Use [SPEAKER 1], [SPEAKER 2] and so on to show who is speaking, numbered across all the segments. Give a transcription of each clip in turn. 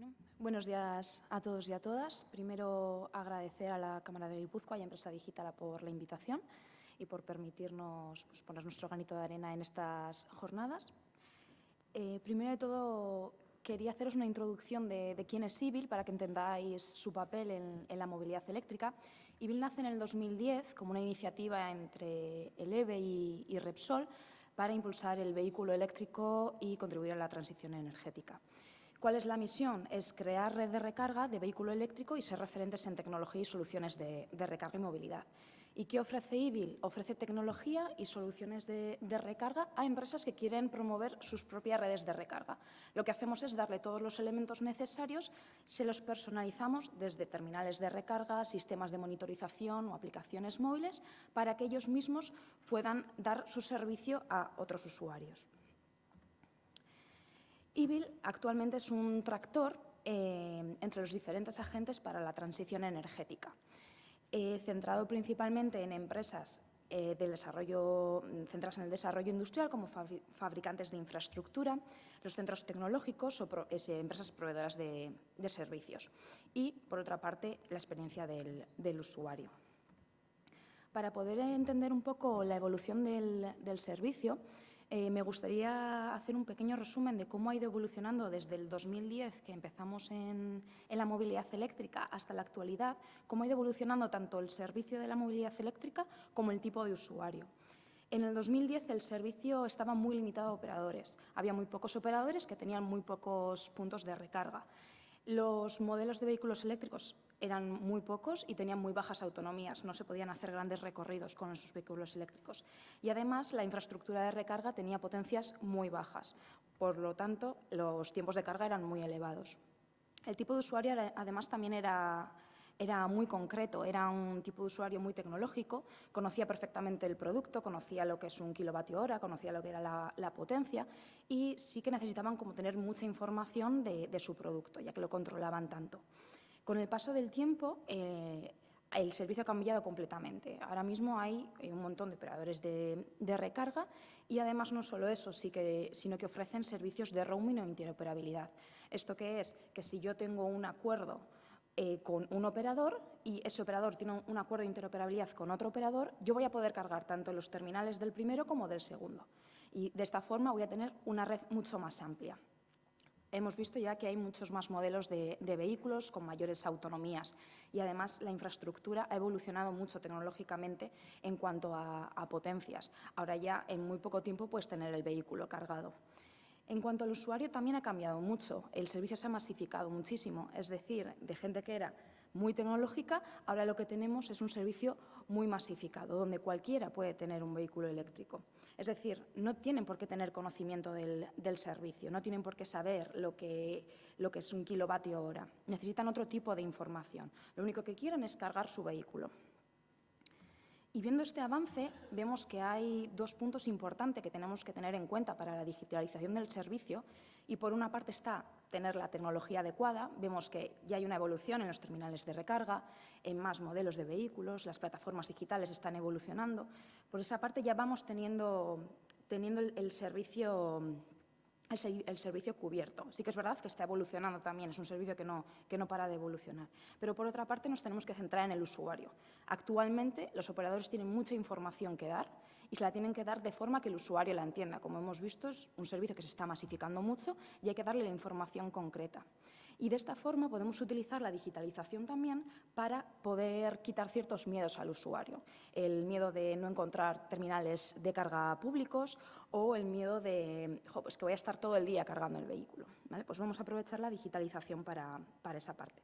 [SPEAKER 1] Bueno, buenos días a todos y a todas. Primero, agradecer a la Cámara de Guipúzcoa y a Empresa Digital por la invitación y por permitirnos poner nuestro granito de arena en estas jornadas. Primero de todo, quería haceros una introducción de quién es Ibil para que entendáis su papel en la movilidad eléctrica. Ibil nace en el 2010 como una iniciativa entre el EVE y Repsol para impulsar el vehículo eléctrico y contribuir a la transición energética. ¿Cuál es la misión? Es crear red de recarga de vehículo eléctrico y ser referentes en tecnología y soluciones de recarga y movilidad. ¿Y qué ofrece Ibil? Ofrece tecnología y soluciones de recarga a empresas que quieren promover sus propias redes de recarga. Lo que hacemos es darle todos los elementos necesarios, se los personalizamos desde terminales de recarga, sistemas de monitorización o aplicaciones móviles para que ellos mismos puedan dar su servicio a otros usuarios. Ibil actualmente es un tractor entre los diferentes agentes para la transición energética, centrado principalmente en empresas centradas en el desarrollo industrial como fabricantes de infraestructura, los centros tecnológicos o empresas proveedoras de servicios y, por otra parte, la experiencia del usuario. Para poder entender un poco la evolución del servicio, me gustaría hacer un pequeño resumen de cómo ha ido evolucionando desde el 2010, que empezamos en la movilidad eléctrica, hasta la actualidad, cómo ha ido evolucionando tanto el servicio de la movilidad eléctrica como el tipo de usuario. En el 2010 el servicio estaba muy limitado a operadores. Había muy pocos operadores que tenían muy pocos puntos de recarga. Los modelos de vehículos eléctricos eran muy pocos y tenían muy bajas autonomías. No se podían hacer grandes recorridos con esos vehículos eléctricos. Y además, la infraestructura de recarga tenía potencias muy bajas. Por lo tanto, los tiempos de carga eran muy elevados. El tipo de usuario, además, también era muy concreto. Era un tipo de usuario muy tecnológico, conocía perfectamente el producto, conocía lo que es un kilovatio hora, conocía lo que era la potencia y sí que necesitaban como tener mucha información de su producto, ya que lo controlaban tanto. Con el paso del tiempo, el servicio ha cambiado completamente. Ahora mismo hay un montón de operadores de recarga y además no solo eso, sino que ofrecen servicios de roaming o interoperabilidad. ¿Esto qué es? Que si yo tengo un acuerdo con un operador y ese operador tiene un acuerdo de interoperabilidad con otro operador, yo voy a poder cargar tanto los terminales del primero como del segundo. Y de esta forma voy a tener una red mucho más amplia. Hemos visto ya que hay muchos más modelos de vehículos con mayores autonomías y además la infraestructura ha evolucionado mucho tecnológicamente en cuanto a potencias. Ahora ya en muy poco tiempo puedes tener el vehículo cargado. En cuanto al usuario, también ha cambiado mucho. El servicio se ha masificado muchísimo, es decir, de gente que era muy tecnológica, ahora lo que tenemos es un servicio muy masificado, donde cualquiera puede tener un vehículo eléctrico. Es decir, no tienen por qué tener conocimiento del servicio, no tienen por qué saber lo que es un kilovatio hora. Necesitan otro tipo de información. Lo único que quieren es cargar su vehículo. Y viendo este avance, vemos que hay dos puntos importantes que tenemos que tener en cuenta para la digitalización del servicio. Y por una parte está tener la tecnología adecuada. Vemos que ya hay una evolución en los terminales de recarga, en más modelos de vehículos, las plataformas digitales están evolucionando. Por esa parte ya vamos teniendo el servicio cubierto. Sí que es verdad que está evolucionando también, es un servicio que no para de evolucionar. Pero, por otra parte, nos tenemos que centrar en el usuario. Actualmente, los operadores tienen mucha información que dar y se la tienen que dar de forma que el usuario la entienda. Como hemos visto, es un servicio que se está masificando mucho y hay que darle la información concreta. Y de esta forma podemos utilizar la digitalización también para poder quitar ciertos miedos al usuario. El miedo de no encontrar terminales de carga públicos o el miedo de pues que voy a estar todo el día cargando el vehículo. ¿Vale? Pues vamos a aprovechar la digitalización para esa parte.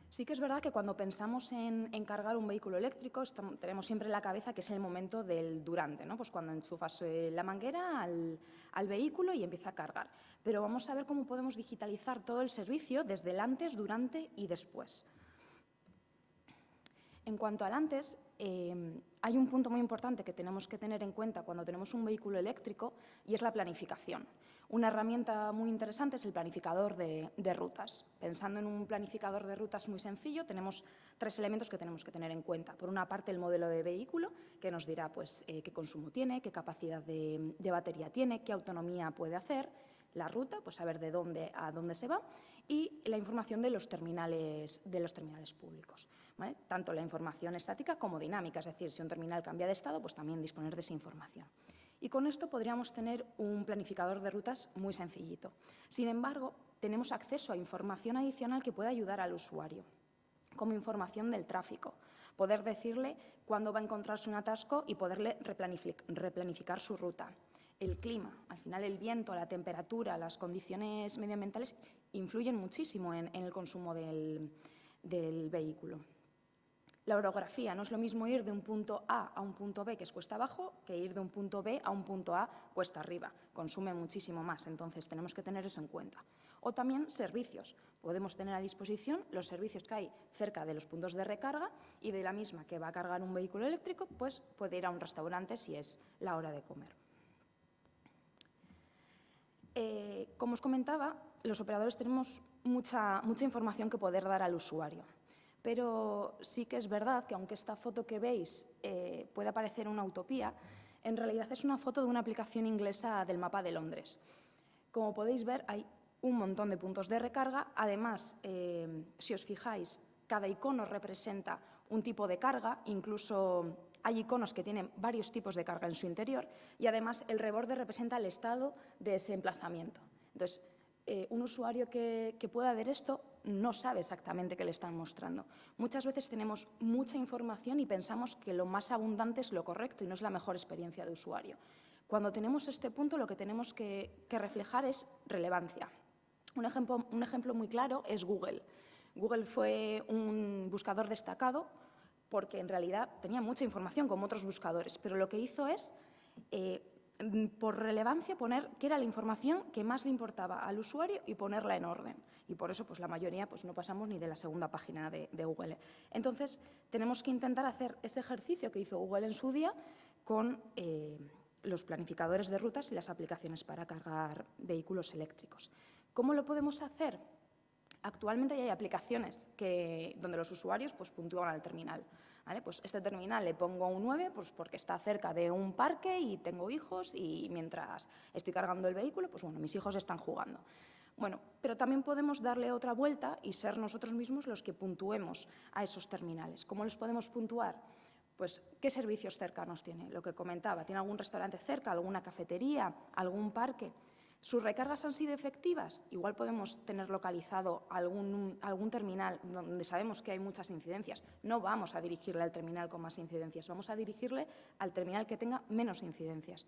[SPEAKER 1] Sí que es verdad que cuando pensamos en cargar un vehículo eléctrico tenemos siempre en la cabeza que es el momento del durante, ¿no? Pues cuando enchufas la manguera al vehículo y empieza a cargar. Pero vamos a ver cómo podemos digitalizar todo el servicio desde el antes, durante y después. En cuanto al antes, hay un punto muy importante que tenemos que tener en cuenta cuando tenemos un vehículo eléctrico y es la planificación. Una herramienta muy interesante es el planificador de rutas. Pensando en un planificador de rutas muy sencillo, tenemos tres elementos que tenemos que tener en cuenta. Por una parte, el modelo de vehículo, que nos dirá pues, qué consumo tiene, qué capacidad de batería tiene, qué autonomía puede hacer. la ruta, pues saber de dónde a dónde se va, y la información de los terminales públicos, ¿vale? Tanto la información estática como dinámica, es decir, si un terminal cambia de estado, pues también disponer de esa información. Y con esto podríamos tener un planificador de rutas muy sencillito. Sin embargo, tenemos acceso a información adicional que puede ayudar al usuario, como información del tráfico, poder decirle cuándo va a encontrarse un atasco y poderle replanificar su ruta. El clima, al final el viento, la temperatura, las condiciones medioambientales influyen muchísimo en el consumo del vehículo. La orografía, no es lo mismo ir de un punto A a un punto B, que es cuesta abajo, que ir de un punto B a un punto A cuesta arriba. Consume muchísimo más, entonces tenemos que tener eso en cuenta. O también servicios. Podemos tener a disposición los servicios que hay cerca de los puntos de recarga y de la misma que va a cargar un vehículo eléctrico, pues puede ir a un restaurante si es la hora de comer. Como os comentaba, los operadores tenemos mucha información que poder dar al usuario. Pero sí que es verdad que aunque esta foto que veis pueda parecer una utopía, en realidad es una foto de una aplicación inglesa del mapa de Londres. Como podéis ver, hay un montón de puntos de recarga. Además, si os fijáis, cada icono representa un tipo de carga, incluso hay iconos que tienen varios tipos de carga en su interior, y además el reborde representa el estado de ese emplazamiento. Entonces, un usuario que pueda ver esto no sabe exactamente qué le están mostrando. Muchas veces tenemos mucha información y pensamos que lo más abundante es lo correcto y no es la mejor experiencia de usuario. Cuando tenemos este punto, lo que tenemos que reflejar es relevancia. Un ejemplo muy claro es Google. Google fue un buscador destacado porque en realidad tenía mucha información como otros buscadores, pero lo que hizo es por relevancia poner qué era la información que más le importaba al usuario y ponerla en orden. Y por eso pues, la mayoría pues, no pasamos ni de la segunda página de Google. Entonces, tenemos que intentar hacer ese ejercicio que hizo Google en su día con los planificadores de rutas y las aplicaciones para cargar vehículos eléctricos. ¿Cómo lo podemos hacer? Actualmente ya hay aplicaciones donde los usuarios pues, puntúan al terminal. ¿Vale? Pues este terminal le pongo un 9 pues porque está cerca de un parque y tengo hijos y mientras estoy cargando el vehículo, pues bueno, mis hijos están jugando. Bueno, pero también podemos darle otra vuelta y ser nosotros mismos los que puntuemos a esos terminales. ¿Cómo los podemos puntuar? Pues, ¿qué servicios cercanos tiene? Lo que comentaba, ¿tiene algún restaurante cerca, alguna cafetería, algún parque? ¿Sus recargas han sido efectivas? Igual podemos tener localizado algún terminal donde sabemos que hay muchas incidencias. No vamos a dirigirle al terminal con más incidencias, vamos a dirigirle al terminal que tenga menos incidencias.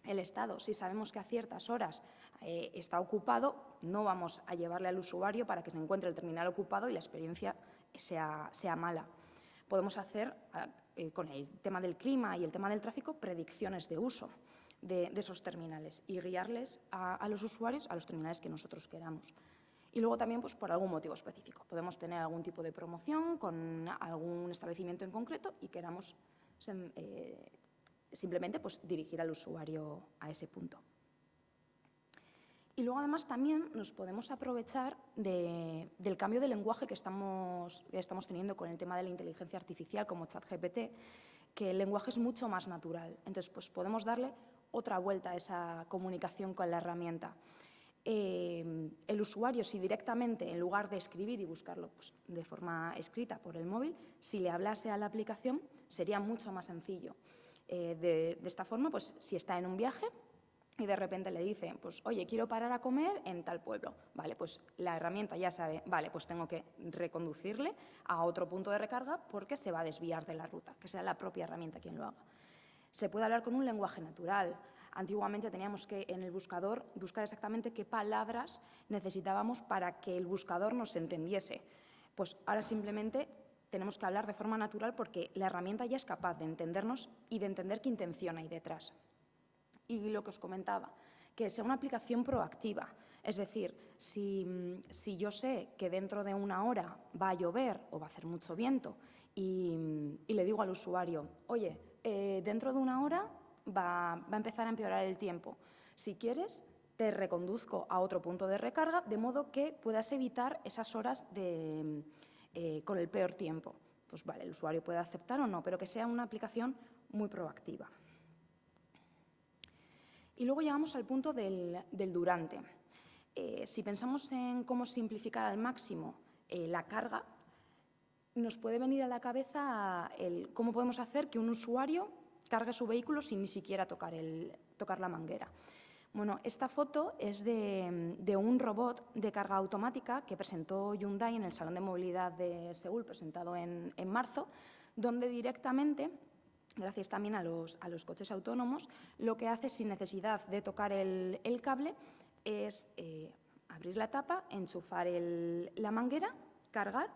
[SPEAKER 1] El estado, si sabemos que a ciertas horas está ocupado, no vamos a llevarle al usuario para que se encuentre el terminal ocupado y la experiencia sea mala. Podemos hacer, con el tema del clima y el tema del tráfico, predicciones de uso de esos terminales y guiarles a los usuarios a los terminales que nosotros queramos. Y luego también pues, por algún motivo específico. Podemos tener algún tipo de promoción con algún establecimiento en concreto y queramos simplemente pues, dirigir al usuario a ese punto. Y luego, además, también nos podemos aprovechar del cambio de lenguaje que estamos teniendo con el tema de la inteligencia artificial como ChatGPT, que el lenguaje es mucho más natural. Entonces, pues podemos darle otra vuelta a esa comunicación con la herramienta. El usuario, si directamente, en lugar de escribir y buscarlo pues, de forma escrita por el móvil, si le hablase a la aplicación, sería mucho más sencillo. De esta forma, pues, si está en un viaje y de repente le dice, pues, oye, quiero parar a comer en tal pueblo. Vale, pues la herramienta ya sabe, vale, pues tengo que reconducirle a otro punto de recarga porque se va a desviar de la ruta, que sea la propia herramienta quien lo haga. Se puede hablar con un lenguaje natural. Antiguamente teníamos que en el buscador buscar exactamente qué palabras necesitábamos para que el buscador nos entendiese. Pues ahora simplemente tenemos que hablar de forma natural porque la herramienta ya es capaz de entendernos y de entender qué intención hay detrás. Y lo que os comentaba, que sea una aplicación proactiva. Es decir, si yo sé que dentro de una hora va a llover o va a hacer mucho viento y le digo al usuario, oye, dentro de una hora va a empezar a empeorar el tiempo. Si quieres, te reconduzco a otro punto de recarga, de modo que puedas evitar esas horas con el peor tiempo. Pues vale, el usuario puede aceptar o no, pero que sea una aplicación muy proactiva. Y luego llegamos al punto del durante. Si pensamos en cómo simplificar al máximo la carga, nos puede venir a la cabeza cómo podemos hacer que un usuario cargue su vehículo sin ni siquiera tocar la manguera. Bueno, esta foto es de un robot de carga automática que presentó Hyundai en el Salón de Movilidad de Seúl, presentado en marzo, donde directamente, gracias también a los coches autónomos, lo que hace sin necesidad de tocar el cable es abrir la tapa, enchufar la manguera, cargar,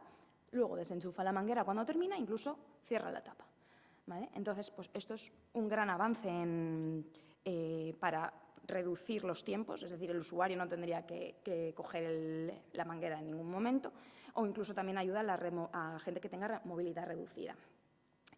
[SPEAKER 1] luego desenchufa la manguera cuando termina, incluso cierra la tapa, ¿vale? Entonces, pues esto es un gran avance para reducir los tiempos, es decir, el usuario no tendría que coger la manguera en ningún momento, o incluso también ayuda a gente que tenga movilidad reducida.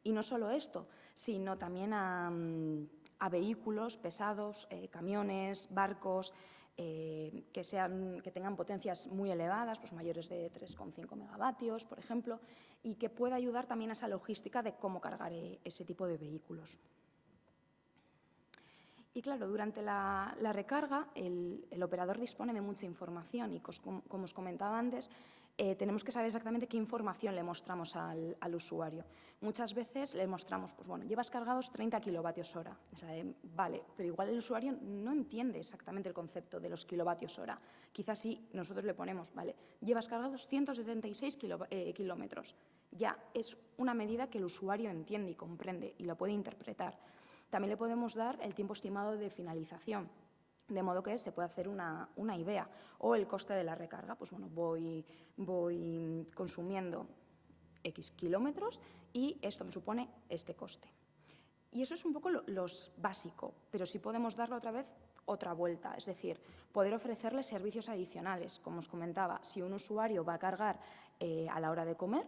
[SPEAKER 1] Y no solo esto, sino también a vehículos pesados, camiones, barcos, que tengan potencias muy elevadas, pues mayores de 3,5 megavatios, por ejemplo, y que pueda ayudar también a esa logística de cómo cargar ese tipo de vehículos. Y claro, durante la recarga, el operador dispone de mucha información y, como os comentaba antes, tenemos que saber exactamente qué información le mostramos al usuario. Muchas veces le mostramos, pues bueno, llevas cargados 30 kilovatios hora. O sea, vale, pero igual el usuario no entiende exactamente el concepto de los kilovatios hora. Quizás sí, nosotros le ponemos, vale, llevas cargados 176 kilómetros. Ya es una medida que el usuario entiende y comprende y lo puede interpretar. También le podemos dar el tiempo estimado de finalización, de modo que se puede hacer una idea. O el coste de la recarga, pues bueno, voy consumiendo X kilómetros y esto me supone este coste. Y eso es un poco lo básico, pero sí podemos darle otra vez otra vuelta, es decir, poder ofrecerle servicios adicionales. Como os comentaba, si un usuario va a cargar a la hora de comer,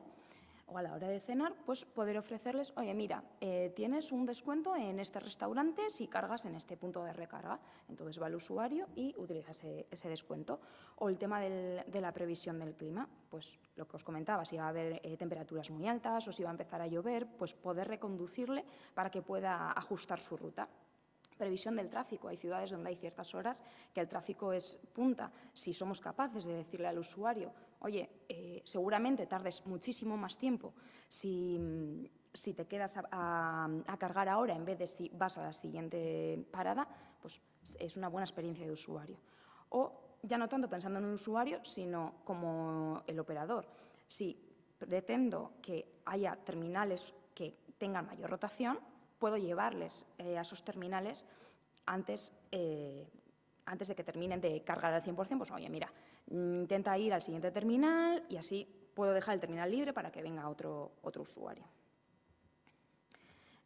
[SPEAKER 1] o a la hora de cenar, pues poder ofrecerles, oye, mira, tienes un descuento en este restaurante si cargas en este punto de recarga. Entonces va el usuario y utiliza ese descuento. O el tema de la previsión del clima, pues lo que os comentaba, si va a haber temperaturas muy altas o si va a empezar a llover, pues poder reconducirle para que pueda ajustar su ruta. Previsión del tráfico. Hay ciudades donde hay ciertas horas que el tráfico es punta. Si somos capaces de decirle al usuario, oye, seguramente tardes muchísimo más tiempo si te quedas a cargar ahora en vez de si vas a la siguiente parada, pues es una buena experiencia de usuario. O ya no tanto pensando en un usuario, sino como el operador. Si pretendo que haya terminales que tengan mayor rotación, puedo llevarles a esos terminales antes de que terminen de cargar al 100%, pues oye, mira, intenta ir al siguiente terminal y así puedo dejar el terminal libre para que venga otro usuario.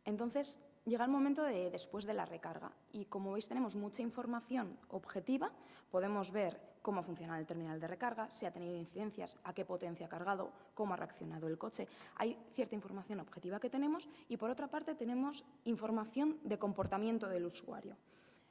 [SPEAKER 1] Entonces, llega el momento después de la recarga y, como veis, tenemos mucha información objetiva. Podemos ver cómo funciona el terminal de recarga, si ha tenido incidencias, a qué potencia ha cargado, cómo ha reaccionado el coche. Hay cierta información objetiva que tenemos y, por otra parte, tenemos información de comportamiento del usuario.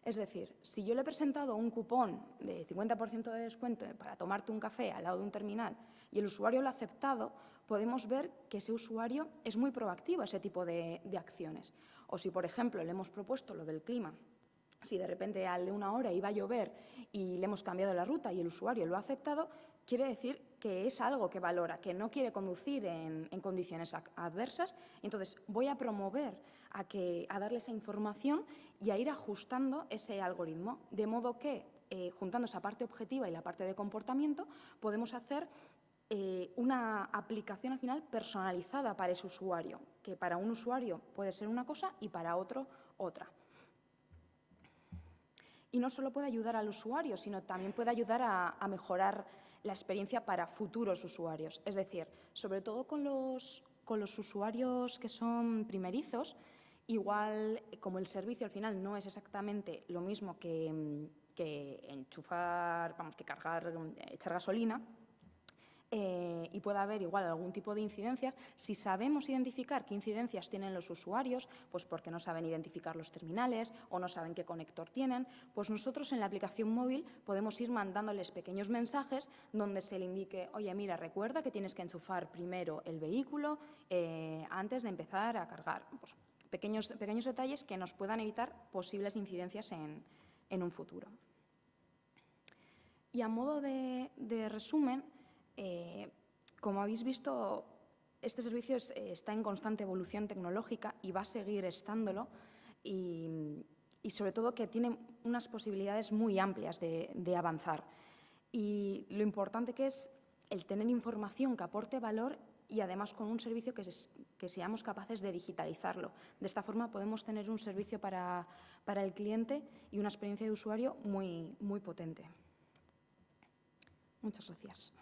[SPEAKER 1] Es decir, si yo le he presentado un cupón de 50% de descuento para tomarte un café al lado de un terminal y el usuario lo ha aceptado, podemos ver que ese usuario es muy proactivo a ese tipo de acciones. O si, por ejemplo, le hemos propuesto lo del clima, si de repente al de una hora iba a llover y le hemos cambiado la ruta y el usuario lo ha aceptado, quiere decir que es algo que valora, que no quiere conducir en condiciones adversas. Entonces, voy a promover a darle esa información y a ir ajustando ese algoritmo, de modo que, juntando esa parte objetiva y la parte de comportamiento, podemos hacer una aplicación al final personalizada para ese usuario, que para un usuario puede ser una cosa y para otro otra. Y no solo puede ayudar al usuario, sino también puede ayudar a mejorar la experiencia para futuros usuarios. Es decir, sobre todo con los usuarios que son primerizos, igual como el servicio al final no es exactamente lo mismo que enchufar, que cargar, echar gasolina, y puede haber igual algún tipo de incidencias, si sabemos identificar qué incidencias tienen los usuarios, pues porque no saben identificar los terminales o no saben qué conector tienen, pues nosotros en la aplicación móvil podemos ir mandándoles pequeños mensajes donde se le indique, oye, mira, recuerda que tienes que enchufar primero el vehículo antes de empezar a cargar. Pues pequeños detalles que nos puedan evitar posibles incidencias en en un futuro. Y a modo de resumen, como habéis visto, este servicio está en constante evolución tecnológica y va a seguir estándolo, y sobre todo que tiene unas posibilidades muy amplias de avanzar. Y lo importante que es el tener información que aporte valor y además con un servicio que seamos capaces de digitalizarlo. De esta forma podemos tener un servicio para el cliente y una experiencia de usuario muy, muy potente. Muchas gracias.